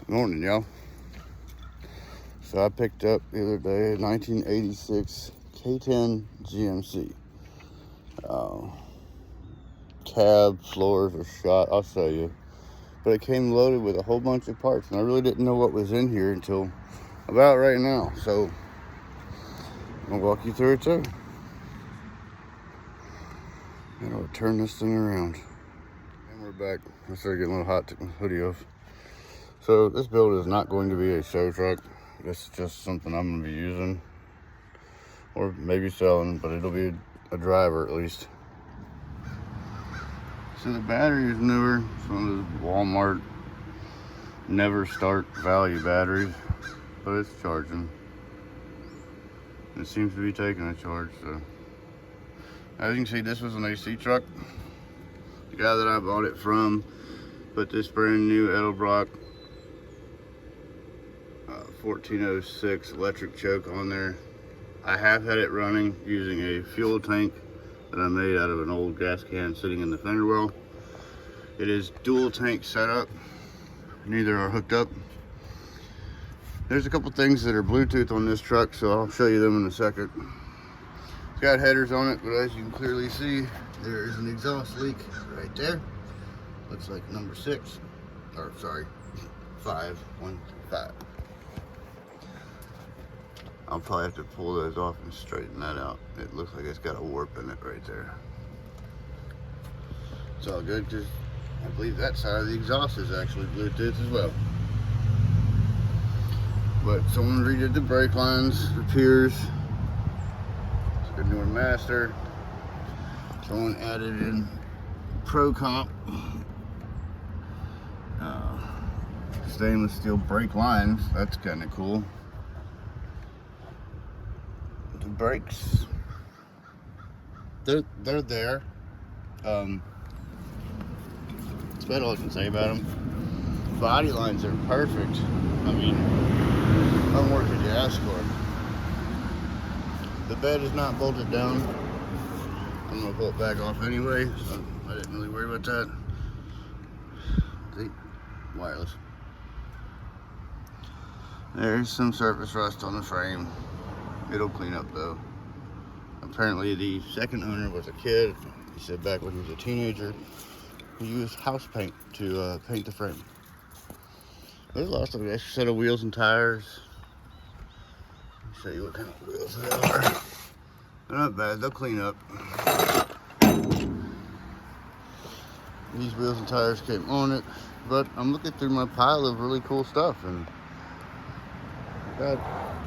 Morning, y'all. So I picked up the other day a 1986 K15 GMC. Cab, floors are shot, I'll show you. But it came loaded with a whole bunch of parts, and I really didn't know what was in here until about right now. So I'll walk you through it too. And I'll turn this thing around. And we're back. I started getting a little hot, took my hoodie off. So this build is not going to be a show truck. This is just something I'm going to be using, or maybe selling, but it'll be a driver at least. So the battery is newer. It's one of those Walmart never start value batteries, but it's charging. It seems to be taking a charge. So as you can see, this was an AC truck. The guy that I bought it from put this brand new Edelbrock 1406 electric choke on there. I have had it running using a fuel tank that I made out of an old gas can sitting in the fender well. It is dual tank setup. Neither are hooked up. There's a couple things that are Bluetooth on this truck, so I'll show you them in a second. It's got headers on it, but as you can clearly see, there is an exhaust leak right there. Looks like number 6, or sorry, 5, 1, 5. I'll probably have to pull those off and straighten that out. It looks like it's got a warp in it right there. It's all good because I believe that side of the exhaust is actually Bluetooth as well. But someone redid the brake lines, the piers. It's a newer master. Someone added in Pro Comp stainless steel brake lines. That's kind of cool. The brakes, they're there. That's about all I can say about them. Body lines are perfect. I mean, what more could you ask for? The bed is not bolted down. I'm gonna pull it back off anyway, so I didn't really worry about that. See, wireless. There's some surface rust on the frame. It'll clean up though. Apparently the second owner was a kid. He said back when he was a teenager, he used house paint to paint the frame. There's lots of extra set of wheels and tires. I'll show you what kind of wheels they are. They're not bad, they'll clean up. These wheels and tires came on it, but I'm looking through my pile of really cool stuff, and got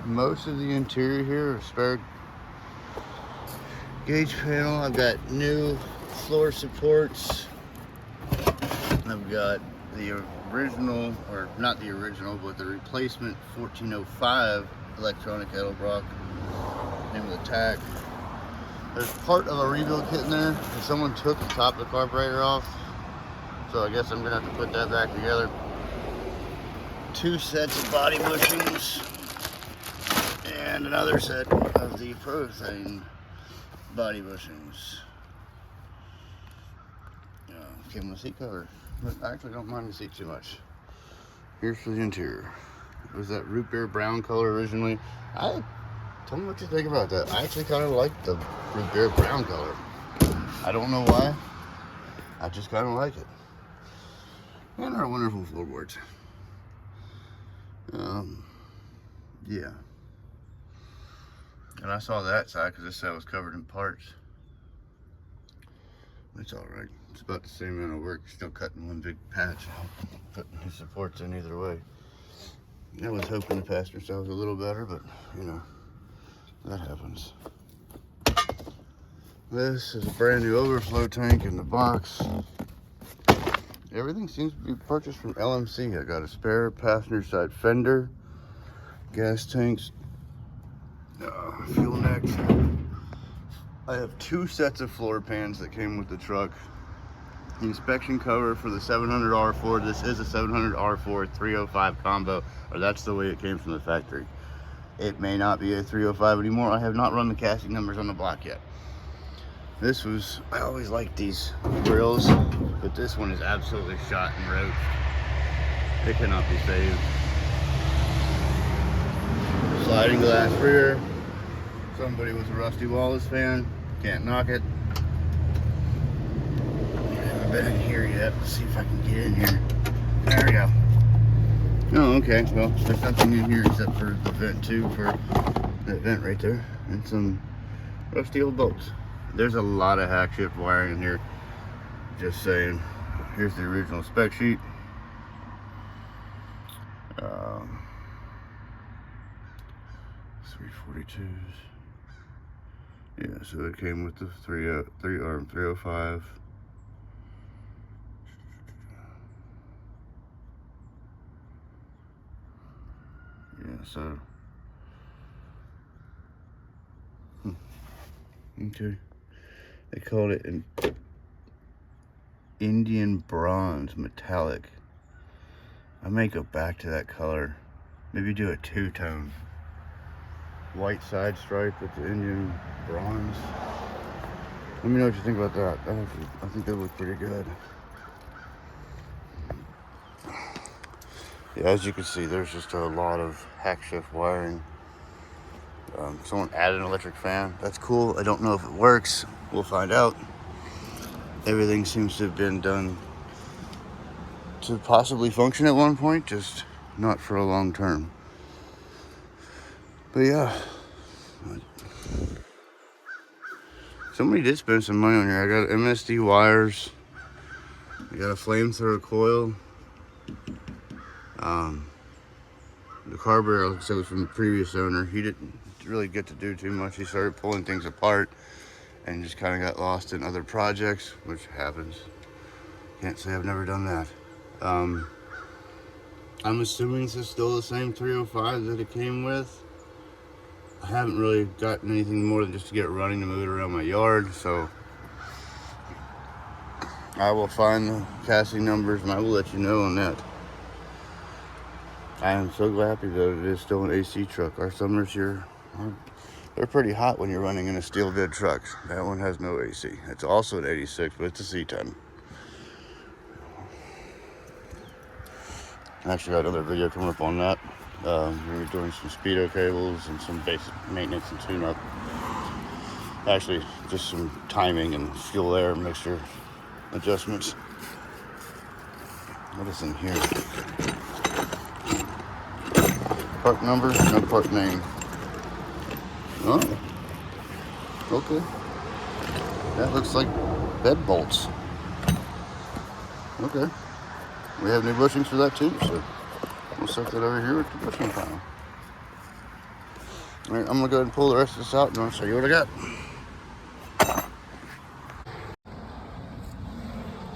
most of the interior here, a spare gauge panel. I've got new floor supports. I've got the original, or not the original, but the replacement 1405 electronic Edelbrock. Name of the tag. There's part of a rebuild kit in there, and someone took the top of the carburetor off. So I guess I'm gonna have to put that back together. 2 sets of body bushings. And another set of the Prothane body bushings. Came with a seat cover, but I actually don't mind the seat too much. Here's for the interior. It was that root beer brown color originally. Tell me what you think about that. I actually kind of like the root beer brown color. I don't know why. I just kind of like it. And our wonderful floorboards. Yeah. And I saw that side because this side was covered in parts. It's alright. It's about the same amount of work. Still cutting one big patch. Putting his supports in either way. I was hoping the passenger side was a little better, but you know, that happens. This is a brand new overflow tank in the box. Everything seems to be purchased from LMC. I got a spare passenger side fender, gas tanks, fuel necks. I have 2 sets of floor pans that came with the truck. The inspection cover for the 700 R4. This is a 700 R4 305 combo, or that's the way it came from the factory. It may not be a 305 anymore. I have not run the casting numbers on the block yet. This was, I always liked these grills, but this one is absolutely shot and wrote. It cannot be saved. Sliding glass rear. Somebody was a Rusty Wallace fan. Can't knock it. I haven't been in here yet. Let's see if I can get in here. There we go. Oh, okay. Well, there's nothing in here except for the vent tube for that vent right there, and some rusty old bolts. There's a lot of hack shift wiring in here. Just saying. Here's the original spec sheet. 342s. Yeah, so it came with the 305. Yeah, so okay. They called it an Indian bronze metallic. I may go back to that color. Maybe do a two-tone. White side stripe with the Indian bronze. Let me know what you think about that. I think that looks pretty good. Yeah, as you can see, there's just a lot of hack shift wiring. Someone added an electric fan. That's cool. I don't know if it works. We'll find out. Everything seems to have been done to possibly function at one point, just not for a long term. But yeah, somebody did spend some money on here. I got MSD wires. I got a flamethrower coil. The carburetor, like I said, was from the previous owner. He didn't really get to do too much. He started pulling things apart and just kind of got lost in other projects, which happens. Can't say I've never done that. I'm assuming this is still the same 305 that it came with. I haven't really gotten anything more than just to get it running to move it around my yard, so I will find the casting numbers and I will let you know on that. I am so happy that it is still an AC truck. Our summers here, they're pretty hot when you're running in a steel bed truck. That one has no AC. It's also an 86, but it's a C10. I actually got another video coming up on that. We were doing some speedo cables and some basic maintenance and tune-up. Actually, just some timing and fuel air mixture adjustments. What is in here? Part number, no part name. Oh, okay. That looks like bed bolts. Okay. We have new bushings for that too, so we'll set that over here with the bushing pile. All right, I'm gonna go ahead and pull the rest of this out and I'll show you what I got.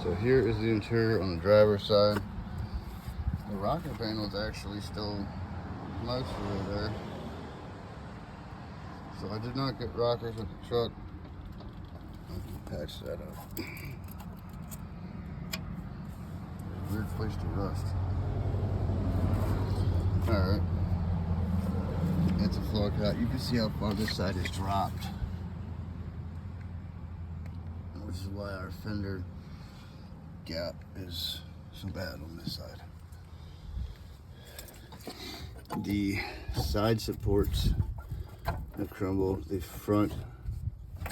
So here is the interior on the driver's side. The rocker panel is actually still mostly there. So I did not get rockers with the truck. I can patch that up. Weird place to rust. Alright. That's a floor cut. You can see how far this side is dropped. Which is why our fender gap is so bad on this side. The side supports have crumbled. The front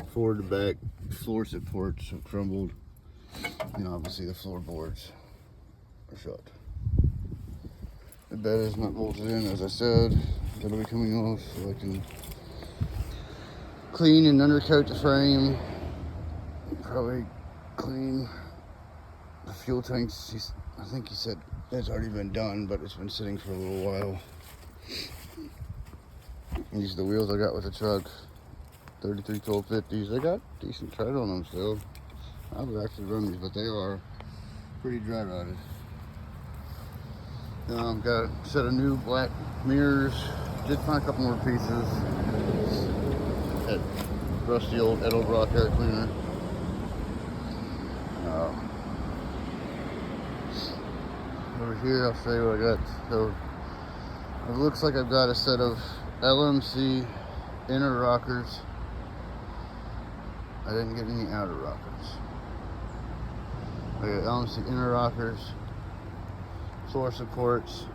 forward to back floor supports have crumbled. And obviously the floorboards are shut. The bed is not bolted in, as I said. That'll be coming off so I can clean and undercoat the frame. Probably clean the fuel tanks. I think he said it's already been done, but it's been sitting for a little while. These are the wheels I got with the truck. 33 1250s. They got decent tread on them still. I would actually run these, but they are pretty dry rotted. Got a set of new black mirrors. Did find a couple more pieces. That rusty old Edelbrock air cleaner. Over here, I'll show you what I got. So it looks like I've got a set of LMC inner rockers. I didn't get any outer rockers. I got LMC inner rockers, floor supports,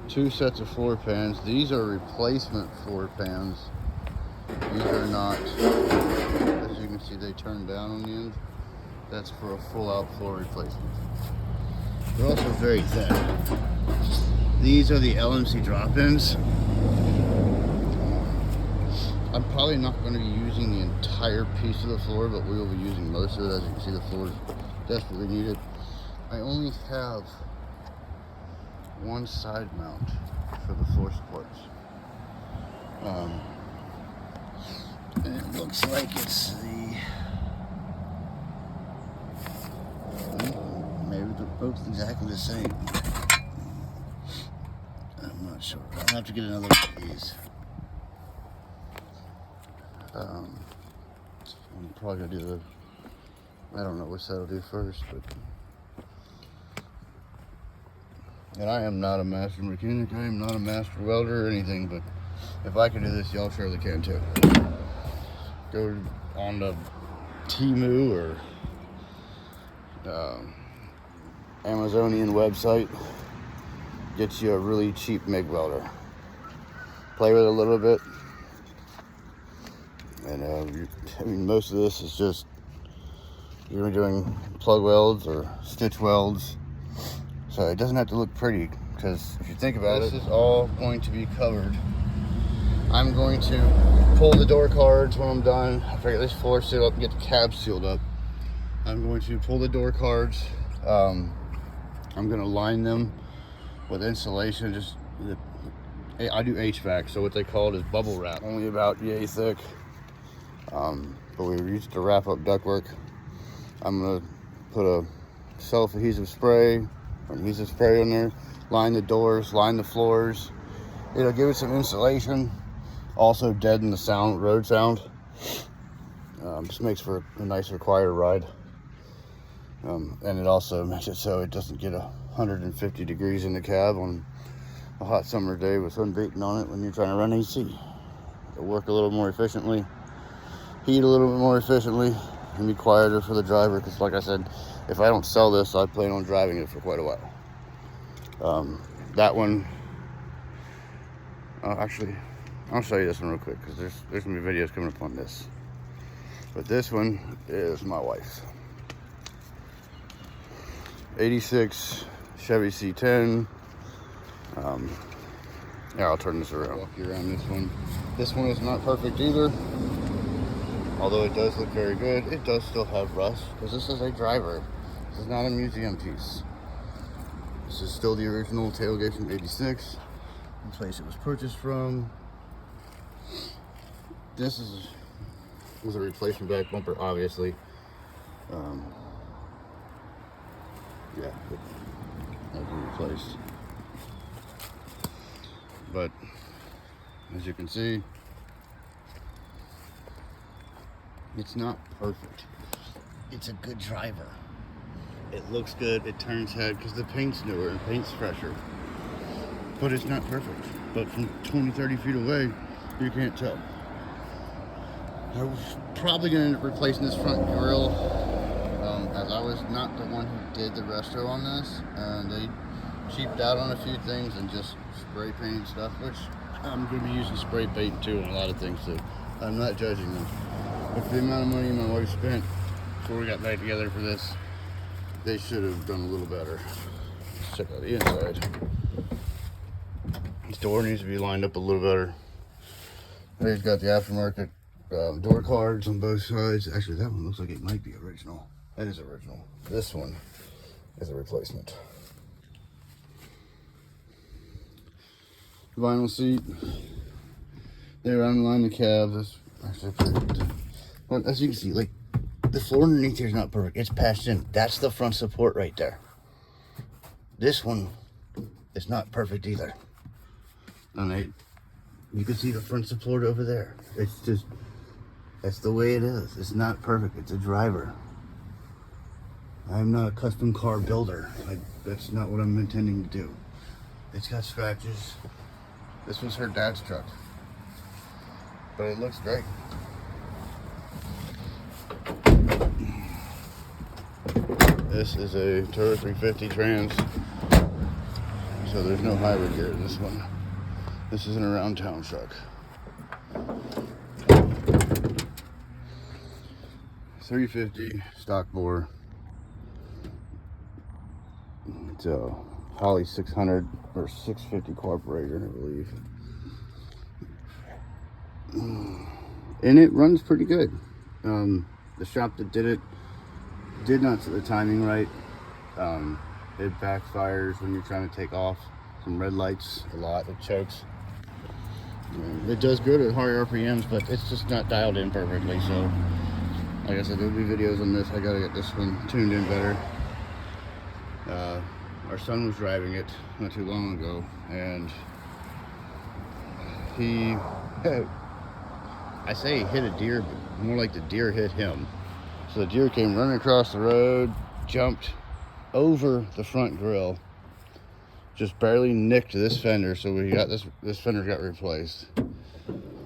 2 sets of floor pans. These are replacement floor pans. These are not, as you can see, they turn down on the end. That's for a full out floor replacement. They're also very thin. These are the LMC drop-ins. I'm probably not going to be using the entire piece of the floor, but we will be using most of it. As you can see, the floor is desperately needed. I only have one side mount for the floor supports. And it looks like it's the, maybe they're both exactly the same. I'm not sure. I'll have to get another one of these. I'm probably gonna do I don't know which that'll do first, but. And I am not a master mechanic, I am not a master welder or anything, but if I can do this, y'all surely can too. Go on the Temu or Amazonian website, get you a really cheap MIG welder. Play with it a little bit, and I mean, most of this is just, you're doing plug welds or stitch welds. So it doesn't have to look pretty, because if you think about it, this is all going to be covered. I'm going to pull the door cards when I'm done. I figure this floor sealed up and get the cab sealed up. I'm going to pull the door cards. I'm going to line them with insulation. I do HVAC, so what they call it is bubble wrap. Only about yay thick. But we used to wrap up ductwork. I'm going to put a self-adhesive spray in there, line the doors, line the floors. It'll give it some insulation, also deaden the road sound. Just makes for a nicer, quieter ride. And it also makes it so it doesn't get 150 degrees in the cab on a hot summer day with sunbathing on it when you're trying to run AC. It'll work a little more efficiently, heat a little bit more efficiently, and be quieter for the driver, because like I said, if I don't sell this, I plan on driving it for quite a while. That one, actually, I'll show you this one real quick, because there's gonna be videos coming up on this. But this one is my wife's. 86 Chevy C10. Yeah, I'll turn this around. Walk you around this one. This one is not perfect either. Although it does look very good, it does still have rust, because this is a driver. This is not a museum piece. This is still the original tailgate from '86, the place it was purchased from. This was a replacement back bumper, obviously. Yeah, it has been replaced. But as you can see, it's not perfect. It's a good driver. It looks good, it turns head, because the paint's newer and paint's fresher. But it's not perfect. But from 20, 30 feet away, you can't tell. I was probably going to end up replacing this front grille, as I was not the one who did the resto on this, and they cheaped out on a few things and just spray painted stuff, which I'm going to be using spray paint too on a lot of things, so I'm not judging them. But for the amount of money my wife spent before we got back together for this, they should have done a little better. Let's check out the inside. This door needs to be lined up a little better. There's got the aftermarket door cards on both sides. Actually, that one looks like it might be original. That is original. This one is a replacement. Vinyl seat. There, unline the cab. That's actually pretty good. Well, as you can see, like, the floor underneath here is not perfect. It's patched in. That's the front support right there. This one is not perfect either. And you can see the front support over there. It's just, that's the way it is. It's not perfect. It's a driver. I'm not a custom car builder. That's not what I'm intending to do. It's got scratches. This was her dad's truck. But it looks great. This is a Toyota 350 Trans. so there's no highway gear in this one. This is an around town truck. 350 stock bore. It's a Holly 600 or 650 carburetor, I believe. And it runs pretty good. The shop that did it did not set the timing right. It backfires when you're trying to take off some red lights a lot. It chokes. It does good at higher RPMs, but it's just not dialed in perfectly. So, like I said, there'll be videos on this. I gotta get this one tuned in better. Our son was driving it not too long ago, and he, I say he hit a deer, but more like the deer hit him. So the deer came running across the road, jumped over the front grill, just barely nicked this fender, so we got this fender got replaced.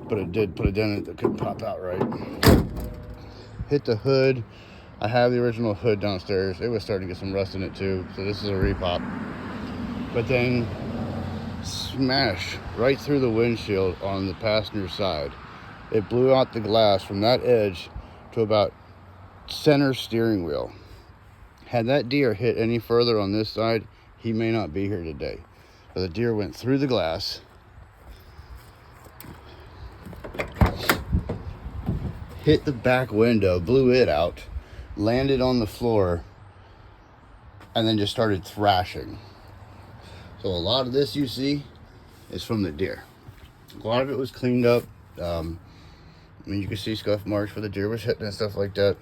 But it did put a dent in it that couldn't pop out right. Hit the hood. I have the original hood downstairs. It was starting to get some rust in it too, so this is a repop. But then smash right through the windshield on the passenger side. It blew out the glass from that edge to about center steering wheel. Had that deer hit any further on this side, he may not be here today. But the deer went through the glass, hit the back window, blew it out, landed on the floor, and then just started thrashing. So a lot of this you see is from the deer. A lot of it was cleaned up. I mean, you can see scuff marks where the deer was hitting and stuff like that.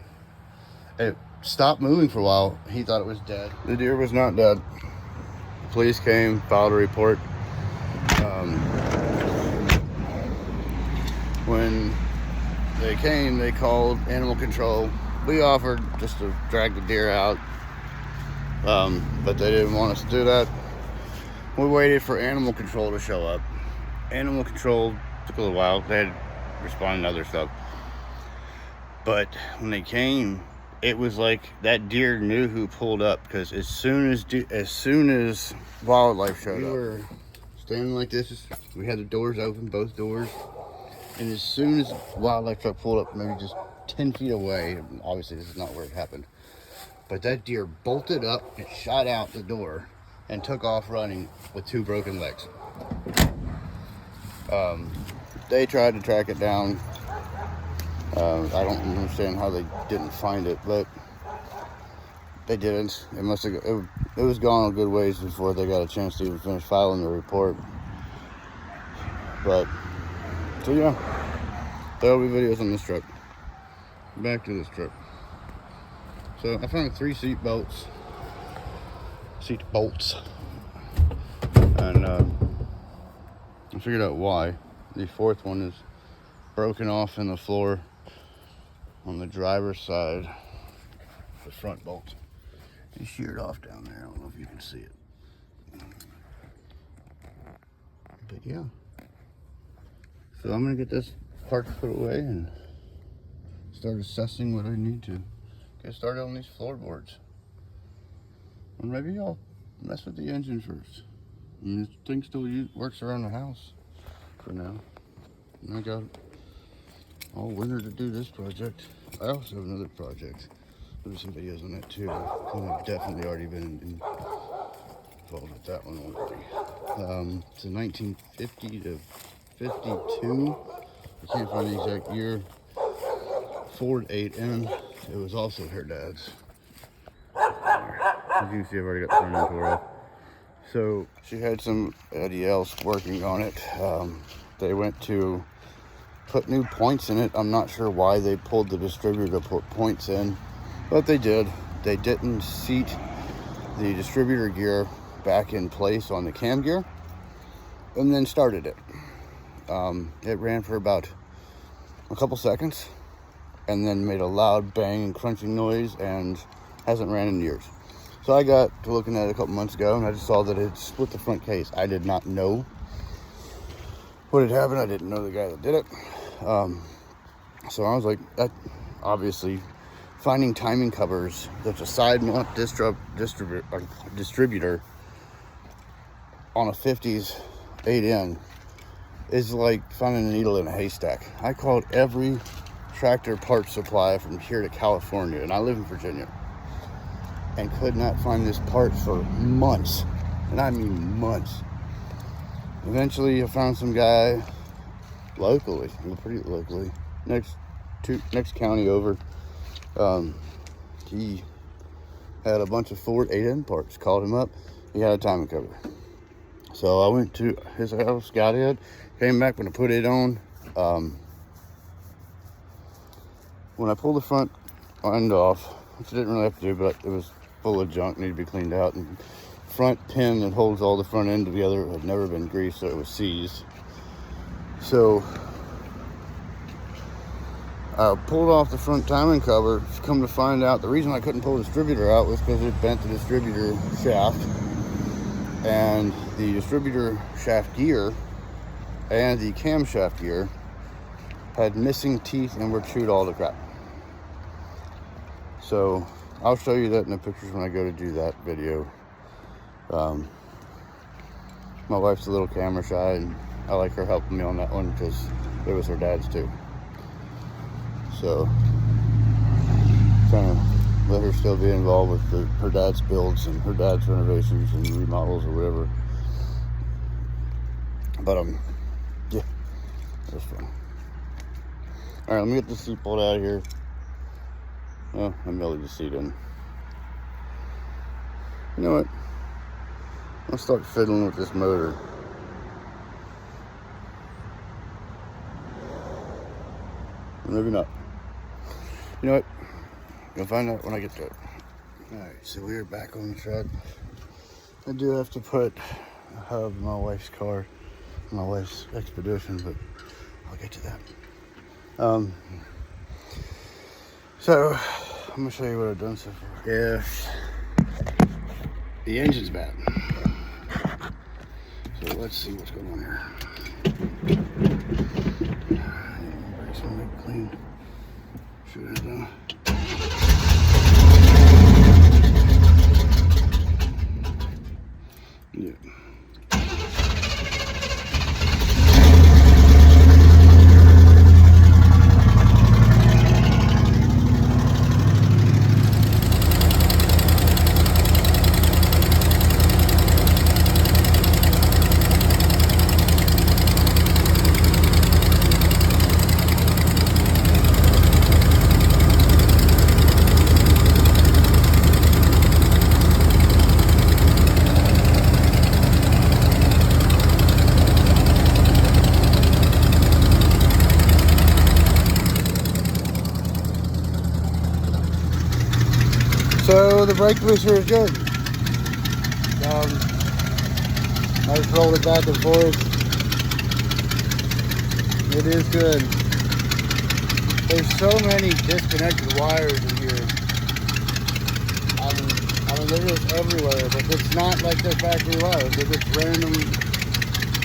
It stopped moving for a while. He thought it was dead. The deer was not dead. The police came, filed a report. When they came, they called animal control. We offered just to drag the deer out, but they didn't want us to do that. We waited for animal control to show up. Animal control took a little while. They had responded to other stuff. But when they came, it was like that deer knew who pulled up, because as soon as wildlife showed up, we were standing like this. We had the doors open, both doors. And as soon as wildlife truck pulled up, maybe just 10 feet away, obviously this is not where it happened, but that deer bolted up and shot out the door and took off running with 2 broken legs. They tried to track it down. I don't understand how they didn't find it, but they didn't. It must have. It was gone a good ways before they got a chance to even finish filing the report. But so yeah, there'll be videos on this truck. Back to this truck. So I found 3 seat bolts, and I figured out why. The 4th one is broken off in the floor on the driver's side, the front bolt. It's sheared off down there. I don't know if you can see it, but yeah. So I'm gonna get this part put away and start assessing what I need to get started on these floorboards. And maybe I'll mess with the engine first. I mean, this thing still works around the house for now. And I got all winter to do this project. I also have another project. There's some videos on that too. I've definitely already been involved with that one already. It's a 1950 to 52. I can't find the exact year. Ford 8N. It was also her dad's. As you can see, I've already got the front end tore off. So she had somebody else working on it. They went to put new points in it. I'm not sure why they pulled the distributor to put points in, but they did. They didn't seat the distributor gear back in place on the cam gear, and then started it. It ran for about a couple seconds, and then made a loud bang and crunching noise, and hasn't ran in years. So I got to looking at it a couple months ago, and I just saw that it split the front case. I did not know what had happened. I didn't know the guy that did it. So I was like, that obviously finding timing covers that's a side mount distributor on a 50s 8N is like finding a needle in a haystack. I called every tractor parts supply from here to California, and I live in Virginia, and could not find this part for months, and I mean months. Eventually I found some guy locally, pretty locally, next county over. He had a bunch of Ford 8N parts. Called him up, he had a timing cover. So I went to his house, got it, came back. When I put it on, when I pulled the front end off, which I didn't really have to do, but it was full of junk, needed to be cleaned out, and front pin that holds all the front end together had never been greased, so it was seized. So I pulled off the front timing cover. Come to find out, the reason I couldn't pull the distributor out was because it bent the distributor shaft, and the distributor shaft gear and the camshaft gear had missing teeth and were chewed all to crap. So I'll show you that in the pictures when I go to do that video. My wife's a little camera shy, and I like her helping me on that one because it was her dad's too. So trying to let her still be involved with her dad's builds and her dad's renovations and remodels or whatever. But yeah, it was fun. All right, let me get the seat pulled out of here. Oh, I melted the seat in. You know what? I'll start fiddling with this motor. Maybe not. You know what? You'll find out when I get to it. Alright, so we are back on the truck. I do have to put a hub in my wife's car, my wife's Expedition, but I'll get to that. So I'm gonna show you what I've done so far. If the engine's bad, so let's see what's going on here. Brakes will make clean. Shoot it down. Yeah. So the brake booster is good. I just rolled it back and forth. It is good. There's so many disconnected wires in here. I mean they're just everywhere, but it's not like they're factory wires. They're just random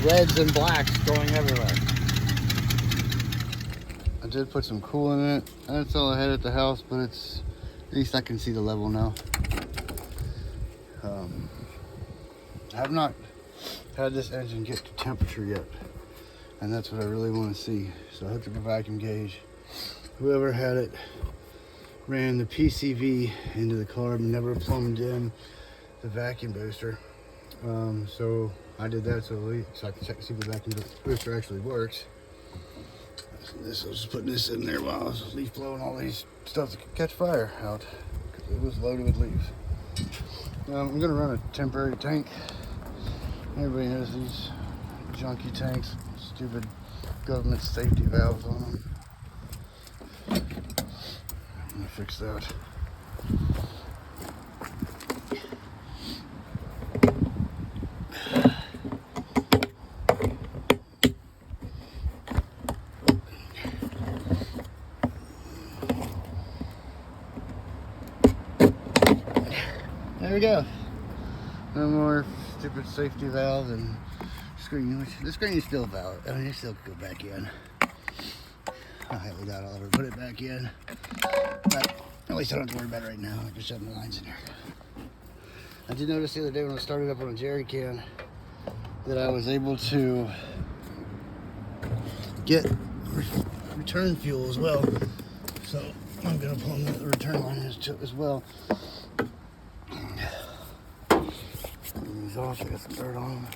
reds and blacks going everywhere. I did put some coolant in it. That's all I had at the house, but it's, at least I can see the level now. I have not had this engine get to temperature yet, and that's what I really want to see. So I hooked up a vacuum gauge. Whoever had it ran the PCV into the carb and never plumbed in the vacuum booster. So I did that so I can check to see if the vacuum booster actually works. I was just putting this in there while I was leaf blowing all these stuff that could catch fire out, because it was loaded with leaves. I'm gonna run a temporary tank. Everybody knows these junky tanks, stupid government safety valves on them. I'm gonna fix that. There we go. No more stupid safety valve and screen. The screen is still valid. I mean, it still could go back in. I highly doubt I'll ever put it back in. But at least I don't have to worry about it right now. I just shove the lines in here. I did notice the other day when I started up on a jerry can, that I was able to get return fuel as well. So I'm gonna pull in the return line as well. These also got some dirt on them.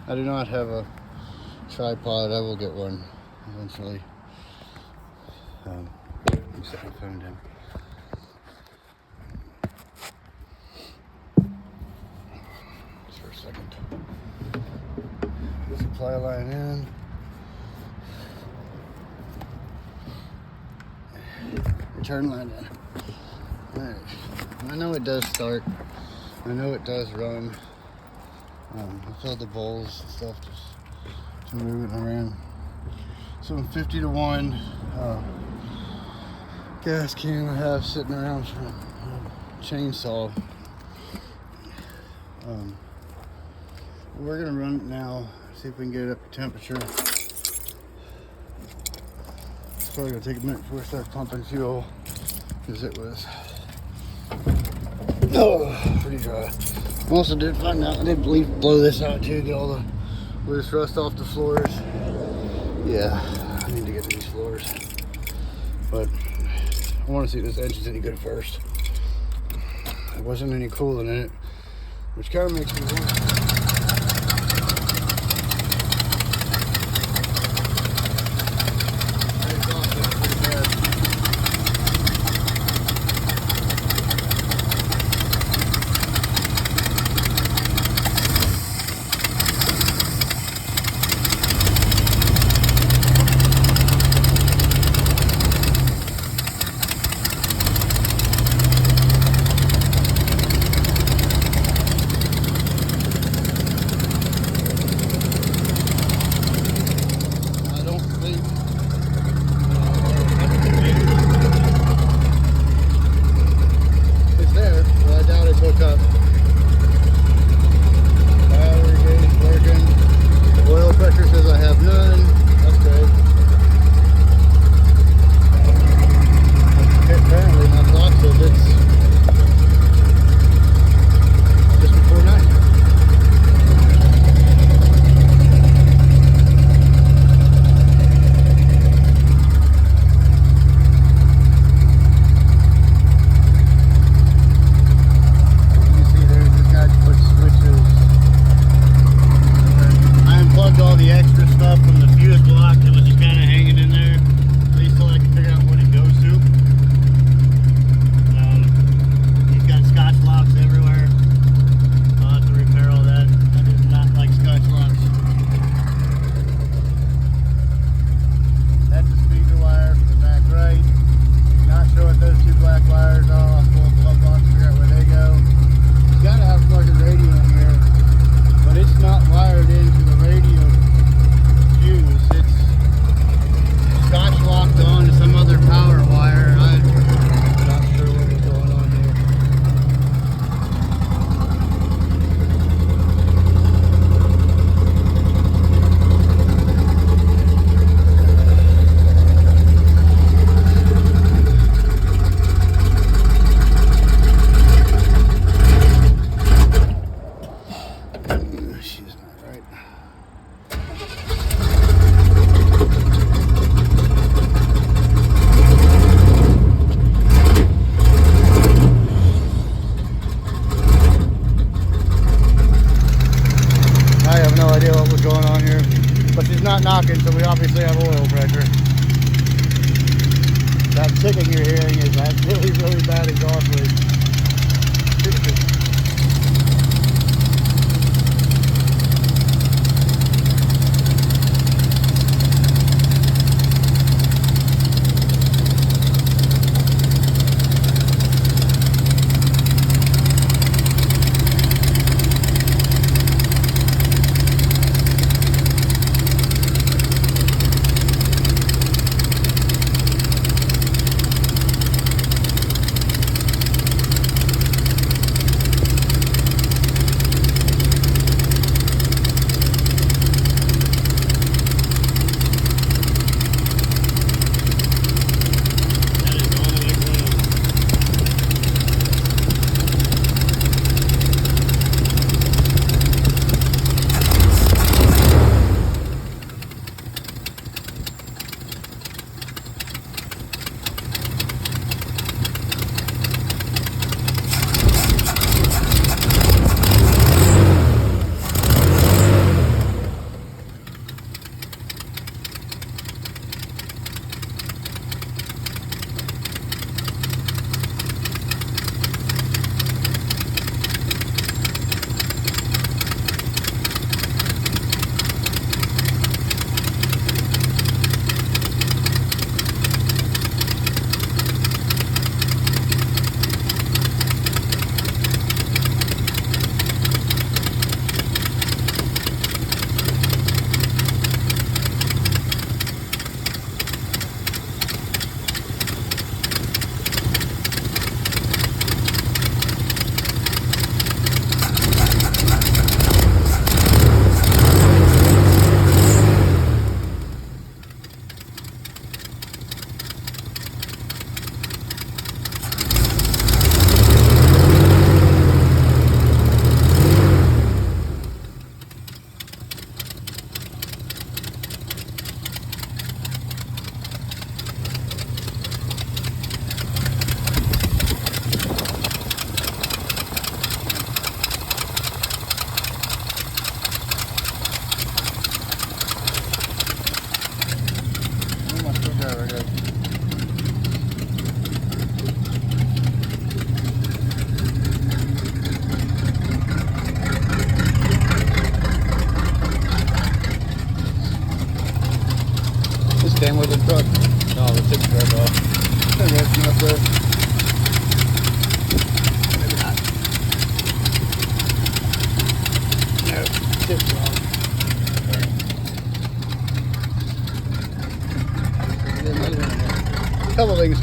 I do not have a tripod. I will get one eventually. Let me set my phone down. Just for a second. Put the supply line in. Return line in. Alright. I know it does start. I know it does run. I filled the bowls and stuff just to move it around. So I'm 50 to 1 gas can I have sitting around for a chainsaw. We're gonna run it now, see if we can get it up to temperature. It's probably gonna take a minute before we start pumping fuel because it was pretty dry. I also did find out I did blow this out too, get all the loose rust off the floors. Yeah, I need to get these floors, but I want to see if this engine's any good first. There wasn't any coolant in it, which kind of makes me wonder.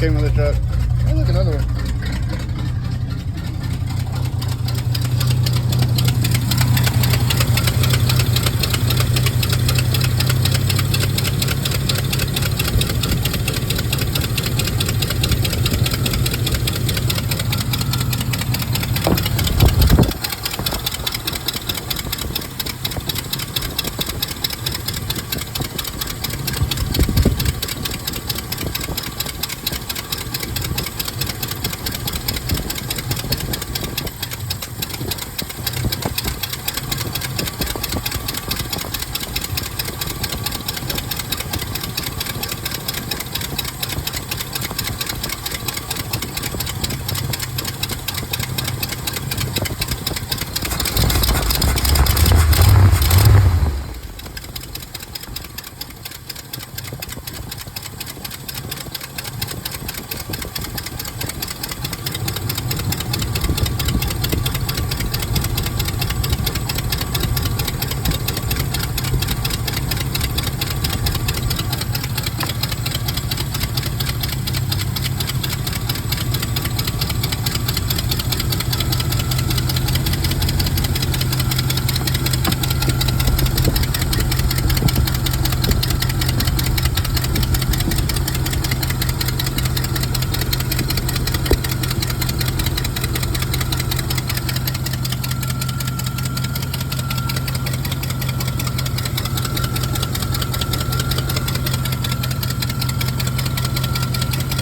came with the truck. Oh, look, another one.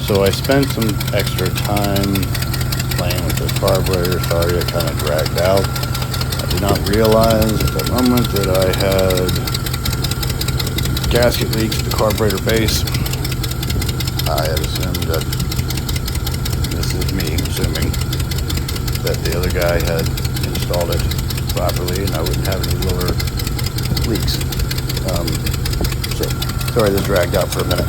So I spent some extra time playing with the carburetor. Sorry, it kind of dragged out. I did not realize at the moment that I had gasket leaks at the carburetor base. I had assumed that, this is me assuming, that the other guy had installed it properly and I wouldn't have any lower leaks. So sorry this dragged out for a minute.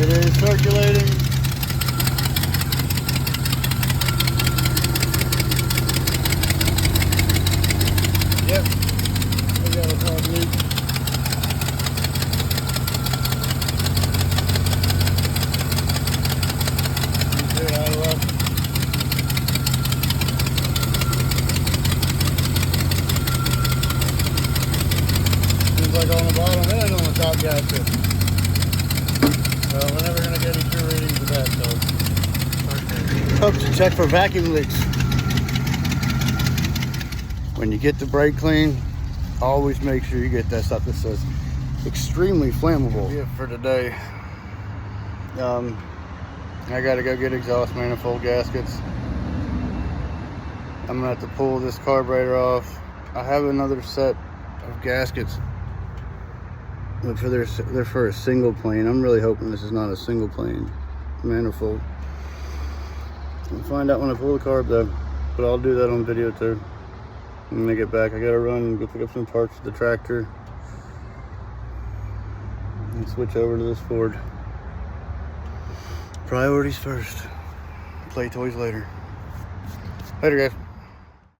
It is circulating. Yep, we got a hard leak. Seems like on the bottom and on the top gasket. Well, we're never going to get any true readings of that, so. Hope to check for vacuum leaks. When you get the brake clean, always make sure you get that stuff that says extremely flammable. Yeah, for today. I got to go get exhaust manifold gaskets. I'm going to have to pull this carburetor off. I have another set of gaskets. But they're for a single plane. I'm really hoping this is not a single plane manifold. I'll find out when I pull the carb though, but I'll do that on video too. When I get back, I gotta run and go pick up some parts for the tractor and switch over to this Ford. Priorities first, play toys later. Later guys.